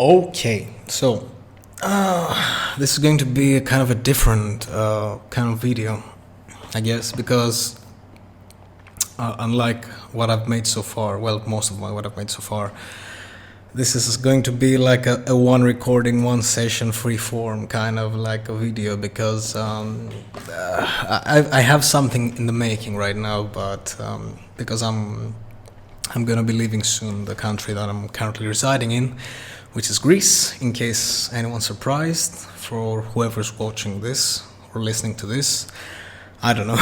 Okay, so this is going to be a kind of a different kind of video, I guess, because unlike what I've made so far, well, most of what I've made so far, this is going to be like a one recording, one session, free form kind of like a video, because I have something in the making right now, but because I'm gonna be leaving soon the country that I'm currently residing in, which is Greece, in case anyone's surprised, for whoever's watching this or listening to this. I don't know.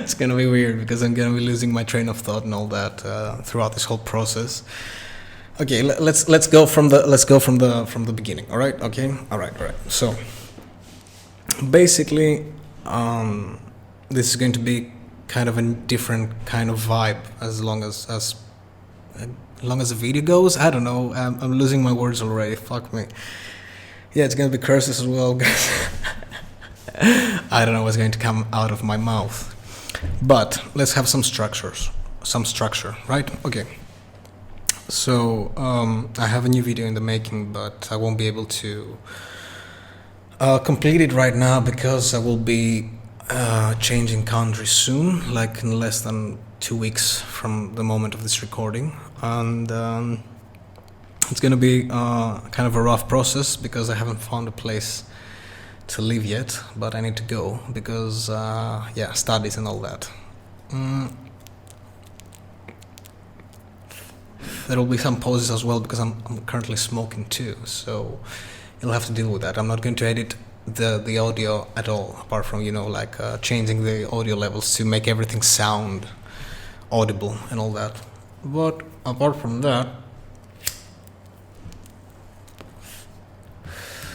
It's gonna be weird because I'm gonna be losing my train of thought and all that throughout this whole process. Okay, let's go from the beginning. All right. Okay. All right. So basically, this is going to be kind of a different kind of vibe as long as the video goes. I don't know. I'm losing my words already. Fuck me. Yeah, it's gonna be curses as well, guys. I don't know what's going to come out of my mouth, but let's have some structure, right? Okay. So I have a new video in the making, but I won't be able to complete it right now because I will be changing country soon, like in less than 2 weeks from the moment of this recording, and it's gonna be kind of a rough process because I haven't found a place to live yet, but I need to go because yeah, studies and all that. There will be some pauses as well because I'm currently smoking too, so you'll have to deal with that. I'm not going to edit the audio at all, apart from, you know, like changing the audio levels to make everything sound audible and all that. But apart from that,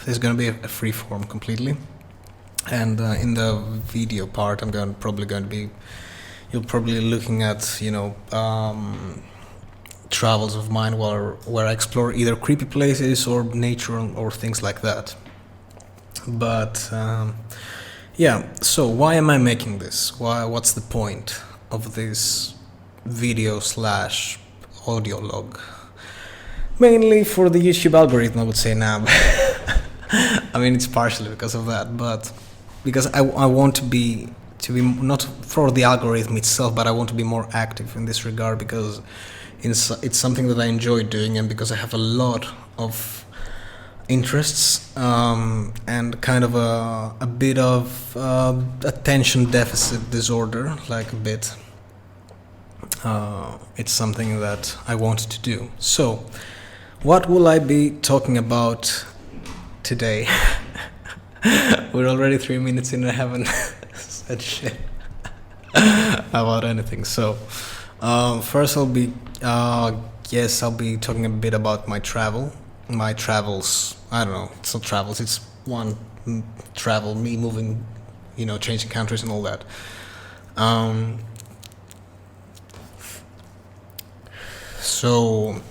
there's going to be a free form completely, and in the video part you're probably looking at, you know, travels of mine where I explore either creepy places or nature or things like that. But yeah, so why am I making this? What's the point of this video / audio log? Mainly for the YouTube algorithm, I would say now. I mean, it's partially because of that, but because I want to be not for the algorithm itself, but I want to be more active in this regard, because it's something that I enjoy doing, and because I have a lot of interests and kind of a bit of attention deficit disorder, like a bit. It's something that I wanted to do. So, what will I be talking about today? We're already 3 minutes in and I haven't said shit about anything. So, first I'll be talking a bit about my travels. I don't know, it's not travels, it's one travel, me moving, you know, changing countries and all that. So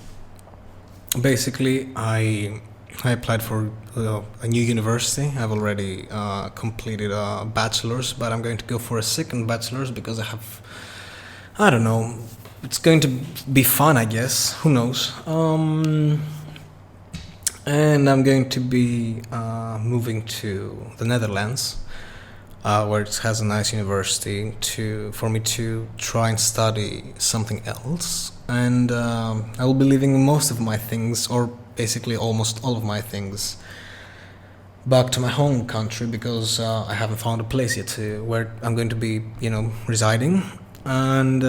basically I applied for a new university. I've already completed a bachelor's, but I'm going to go for a second bachelor's because I don't know, it's going to be fun, I guess, who knows. And I'm going to be moving to the Netherlands, where it has a nice university for me to try and study something else. And I will be leaving most of my things, or basically almost all of my things, back to my home country, because I haven't found a place yet where I'm going to be, you know, residing. And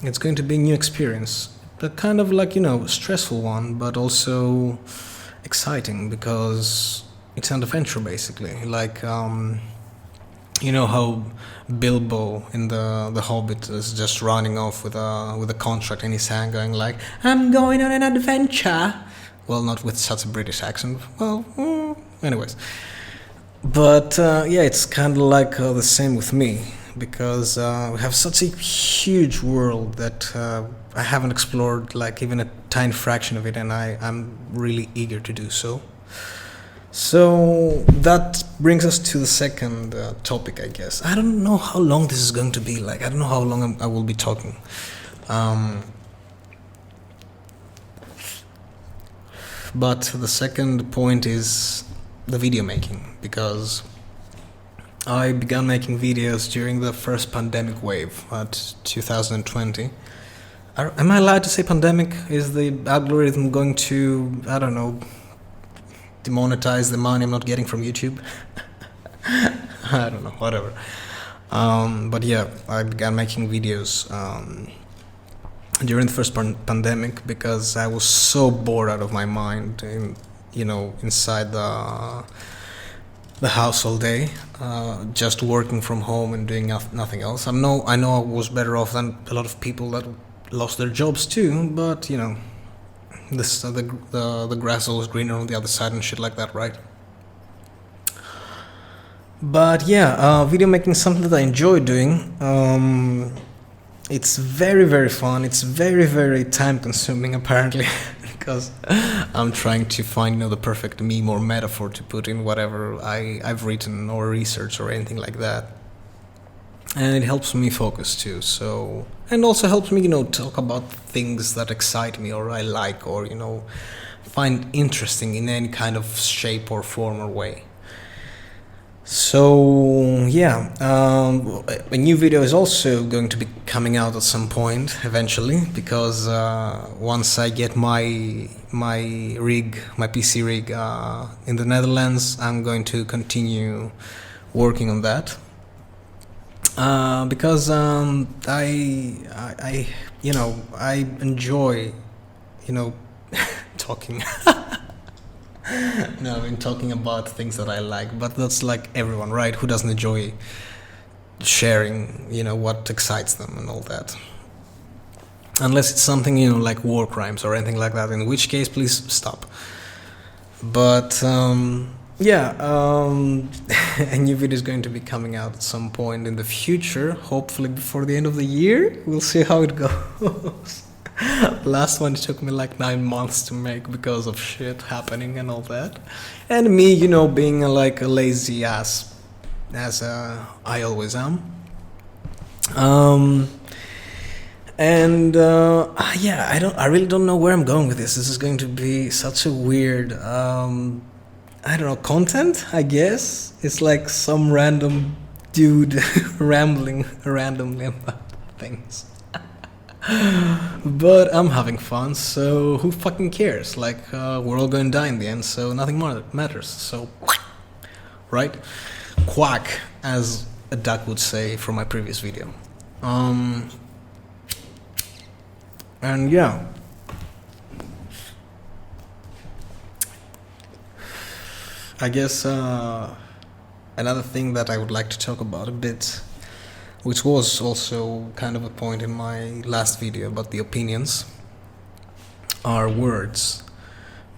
it's going to be a new experience, a kind of like, you know, stressful one, but also exciting because it's an adventure, basically. Like, you know how Bilbo in the Hobbit is just running off with a contract in his hand, going like, "I'm going on an adventure." Well, not with such a British accent. Well, anyways. But yeah, it's kind of like the same with me, because we have such a huge world that I haven't explored like even a tiny fraction of it, and I'm really eager to do so. So that brings us to the second topic, I guess. I don't know how long this is going to be. Like, I don't know how long I will be talking. But the second point is the video making, because I began making videos during the first pandemic wave at 2020. Am I allowed to say pandemic? Is the algorithm going to, I don't know, demonetize the money I'm not getting from YouTube? I don't know, whatever. But yeah, I began making videos during the first pandemic because I was so bored out of my mind, inside the house all day, just working from home and doing nothing else. I know I was better off than a lot of people that lost their jobs too, but the grass is always greener on the other side and shit like that, right? But yeah, video making is something that I enjoy doing. It's very, very fun. It's very, very time consuming apparently because I'm trying to find the perfect meme or metaphor to put in whatever I've written or researched or anything like that. And it helps me focus too. So, and also helps me, talk about things that excite me or I like or, find interesting in any kind of shape or form or way. So yeah, a new video is also going to be coming out at some point eventually, because once I get my PC rig in the Netherlands, I'm going to continue working on that. Because I enjoy talking. No, I've been talking about things that I like, but that's like everyone, right? Who doesn't enjoy sharing, what excites them and all that? Unless it's something, like war crimes or anything like that, in which case, please stop. But, a new video is going to be coming out at some point in the future, hopefully before the end of the year. We'll see how it goes. Last one took me like 9 months to make because of shit happening and all that, and me, being like a lazy ass as I always am. I really don't know where I'm going with this. This is going to be such a weird content, I guess. It's like some random dude rambling randomly about things. But I'm having fun, so who fucking cares? Like, we're all going to die in the end, so nothing more matters. So, right? Quack, as a duck would say from my previous video. And yeah. I guess another thing that I would like to talk about a bit, which was also kind of a point in my last video about the opinions, are words.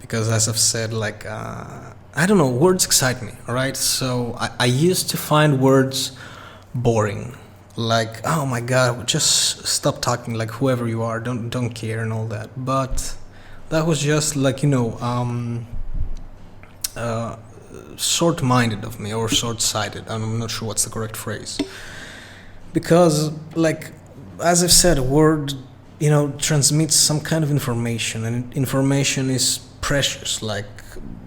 Because as I've said, like, words excite me, alright? So I used to find words boring. Like, oh my god, just stop talking, like whoever you are, don't care and all that. But that was just like, short-minded of me, or short-sighted. I'm not sure what's the correct phrase. Because, like, as I've said, a word, transmits some kind of information, and information is precious. Like,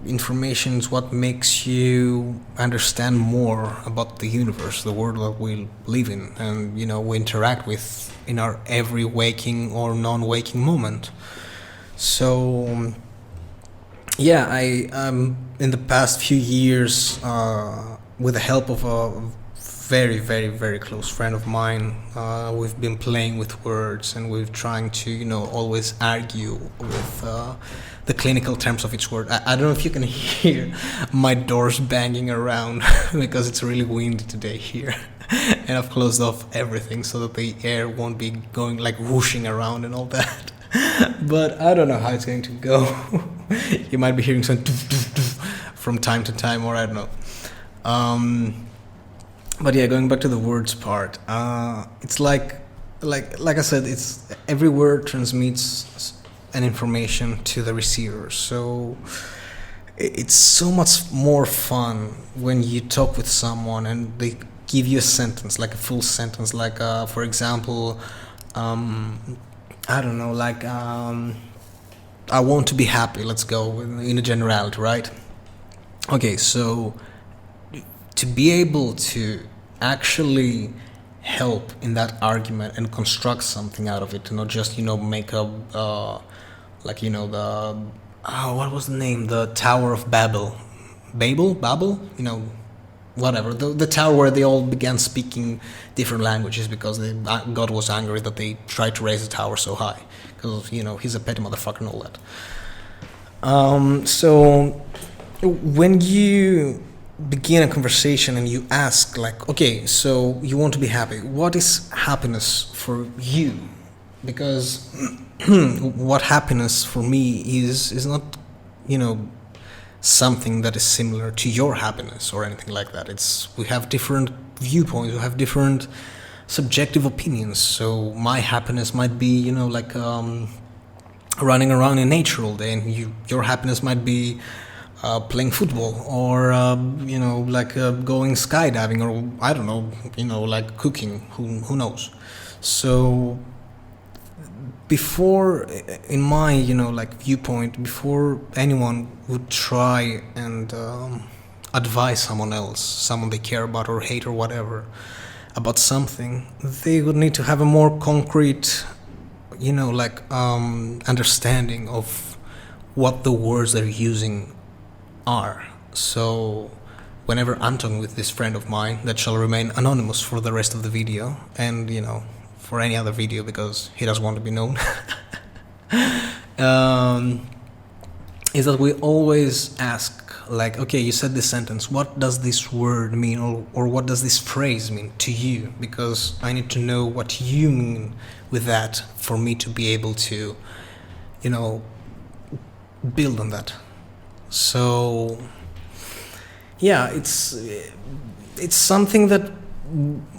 information is what makes you understand more about the universe, the world that we live in, and, we interact with in our every waking or non-waking moment. So, yeah, I in the past few years, with the help of a very, very, very close friend of mine, we've been playing with words, and we've trying to, always argue with the clinical terms of each word. I don't know if you can hear my doors banging around because it's really windy today here. And I've closed off everything so that the air won't be going like whooshing around and all that. But I don't know how it's going to go. You might be hearing some from time to time, or I don't know. But yeah, going back to the words part, it's like I said, it's every word transmits an information to the receiver. So it's so much more fun when you talk with someone and they give you a sentence, like a full sentence, like for example, I want to be happy. Let's go in a generality, right? Okay, so to be able to actually help in that argument and construct something out of it, not just make a like the what was the name, the Tower of Babel, whatever, the tower where they all began speaking different languages because God was angry that they tried to raise the tower so high, because he's a petty motherfucker and all that. So when you begin a conversation and you ask, like, okay, so you want to be happy, what is happiness for you? Because what happiness for me is not something that is similar to your happiness or anything like that. We have different viewpoints, we have different subjective opinions. So my happiness might be running around in nature all day, and your happiness might be playing football, or going skydiving, or I don't know, like cooking. Who knows? So before, in my viewpoint, before anyone would try and advise someone else, someone they care about or hate or whatever, about something, they would need to have a more concrete understanding of what the words they're using are. So whenever I'm talking with this friend of mine that shall remain anonymous for the rest of the video, and for any other video, because he doesn't want to be known, is that we always ask, like, okay, you said this sentence, what does this word mean, or what does this phrase mean to you? Because I need to know what you mean with that for me to be able to build on that. So yeah, it's something that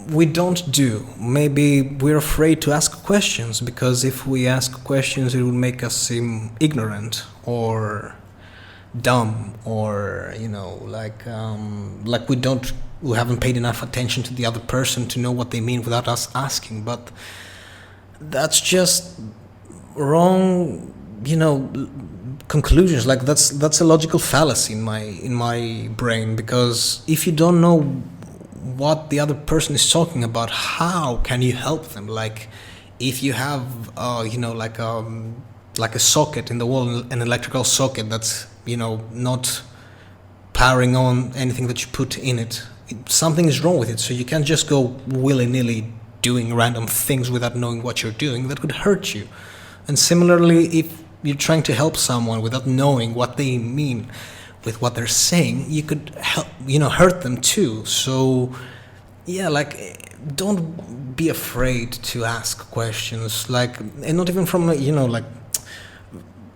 we don't do. Maybe we're afraid to ask questions, because if we ask questions, it would make us seem ignorant or dumb, or we haven't paid enough attention to the other person to know what they mean without us asking. But that's just wrong, conclusions. Like, that's a logical fallacy in my brain, because if you don't know what the other person is talking about, how can you help them? Like, if you have like a socket in the wall, an electrical socket that's not powering on anything that you put in it, something is wrong with it. So you can't just go willy-nilly doing random things without knowing what you're doing. That could hurt you. And similarly, if you're trying to help someone without knowing what they mean with what they're saying, you could hurt them too. So yeah, don't be afraid to ask questions, and not even from a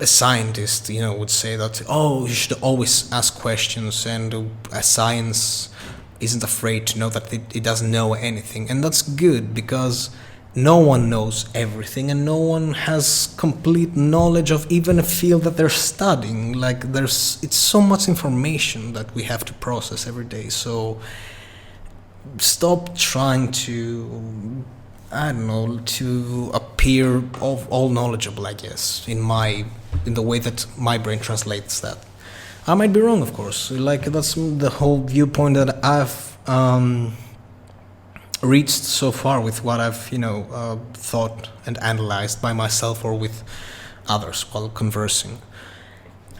scientist would say that, oh, you should always ask questions, and a science isn't afraid to know that it doesn't know anything. And that's good, because no one knows everything, and no one has complete knowledge of even a field that they're studying. It's so much information that we have to process every day. So stop trying to, to appear all knowledgeable, I guess, in the way that my brain translates that. I might be wrong, of course. That's the whole viewpoint that I've reached so far with what I've thought and analyzed by myself or with others while conversing.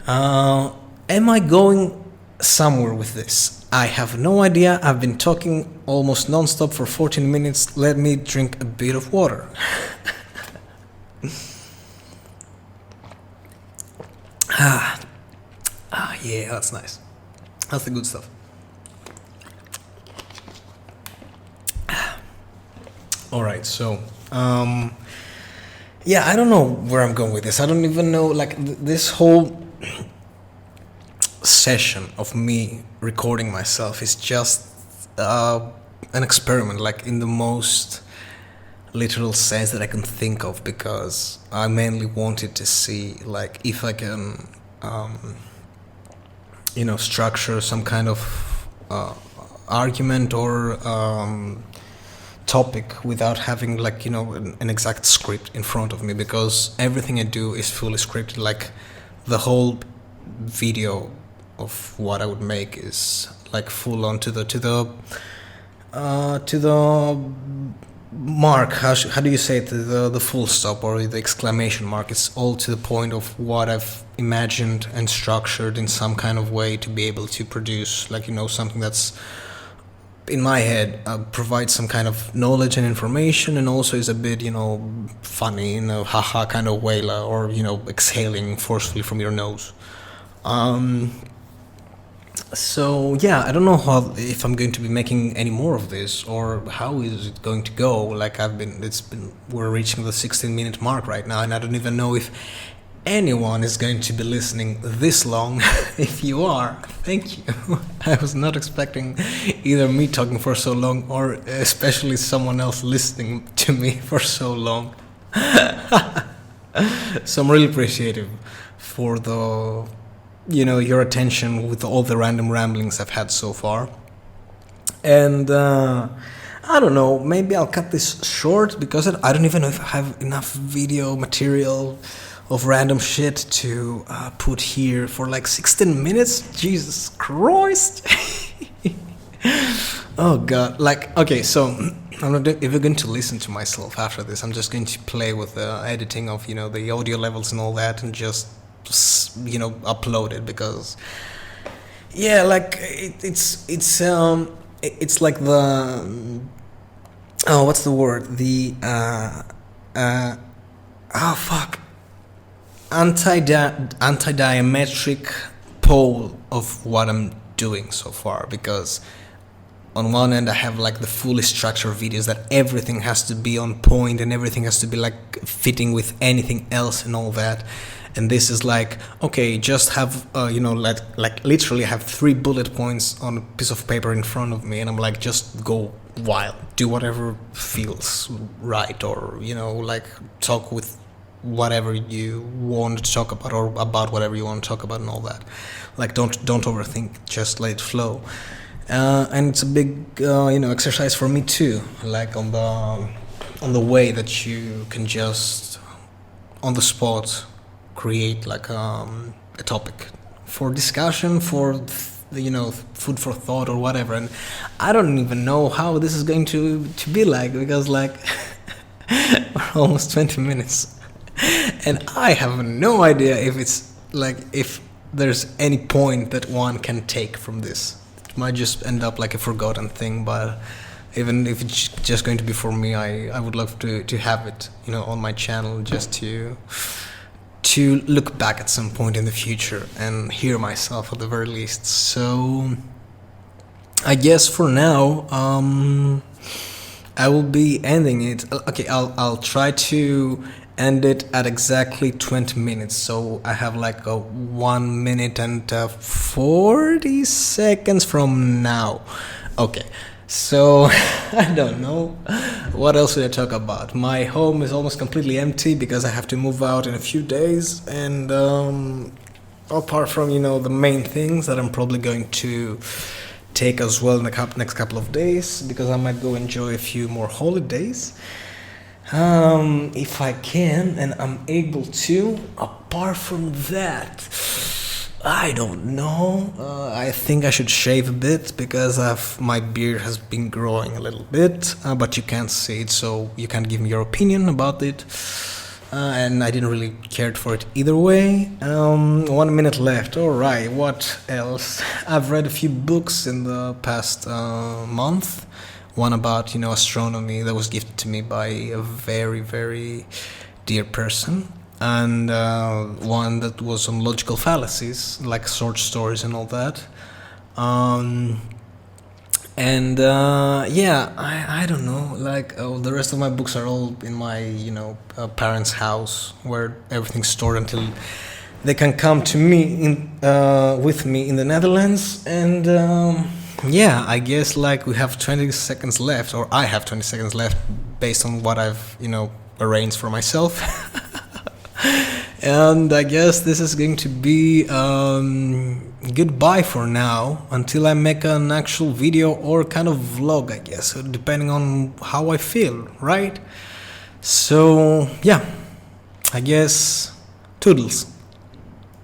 Am I going somewhere with this? I have no idea. I've been talking almost non-stop for 14 minutes. Let me drink a bit of water. Yeah, that's nice. That's the good stuff. All right, so yeah, I don't know where I'm going with this. I don't even know, this whole session of me recording myself is just an experiment, in the most literal sense that I can think of, because I mainly wanted to see if I can structure some kind of argument or topic without having like an exact script in front of me, because everything I do is fully scripted. Like the whole video of what I would make is like full on to the mark. How do you say it? The full stop or the exclamation mark. It's all to the point of what I've imagined and structured in some kind of way to be able to produce like something that's in my head, provides some kind of knowledge and information, and also is a bit funny in a haha kind of way, or exhaling forcefully from your nose. So yeah, I don't know if I'm going to be making any more of this, or how is it going to go. Like we're reaching the 16-minute mark right now, and I don't even know if anyone is going to be listening this long. If you are, thank you. I was not expecting either me talking for so long, or especially someone else listening to me for so long. So I'm really appreciative for your attention with all the random ramblings I've had so far. And I don't know, maybe I'll cut this short, because I don't even know if I have enough video material of random shit to put here for like 16 minutes. Jesus Christ. Oh god. Like, okay, so if you're going to listen to myself after this, I'm just going to play with the editing of the audio levels and all that, and just upload it, because yeah, like it's like the what's the word, the anti-diametric pole of what I'm doing so far. Because on one end I have like the fully structured videos that everything has to be on point and everything has to be like fitting with anything else and all that. And this is like, okay, just have like literally have 3 bullet points on a piece of paper in front of me, and I'm like, just go wild, do whatever feels right, or like talk with whatever you want to talk about, or about whatever you want to talk about and all that. Like don't overthink, just let it flow. And it's a big exercise for me too, like on the way that you can just on the spot create like a topic for discussion, for food for thought or whatever. And I don't even know how this is going to be like, because like we're almost 20 minutes and I have no idea if it's like, if there's any point that one can take from this. It might just end up like a forgotten thing, but even if it's just going to be for me, I would love to have it on my channel, just to look back at some point in the future and hear myself at the very least. So I guess for now I will be ending it. Okay, I'll try to end it at exactly 20 minutes, so I have like a 1 minute and 40 seconds from now. Okay, so I don't know what else should I talk about. My home is almost completely empty because I have to move out in a few days, and apart from the main things that I'm probably going to take as well in the next couple of days, because I might go enjoy a few more holidays if I can and I'm able to. Apart from that, I don't know. I think I should shave a bit, because my beard has been growing a little bit, but you can't see it, so you can't give me your opinion about it. And I didn't really care for it either way. 1 minute left. Alright, what else? I've read a few books in the past month. One about, astronomy that was gifted to me by a very, very dear person. And one that was on logical fallacies, like short stories and all that. Yeah, I don't know, like the rest of my books are all in my parents' house, where everything's stored until they can come to me with me in the Netherlands. And yeah, I guess like we have 20 seconds left, or I have 20 seconds left based on what I've arranged for myself. And I guess this is going to be goodbye for now until I make an actual video or kind of vlog, I guess, depending on how I feel, right? So yeah, I guess toodles.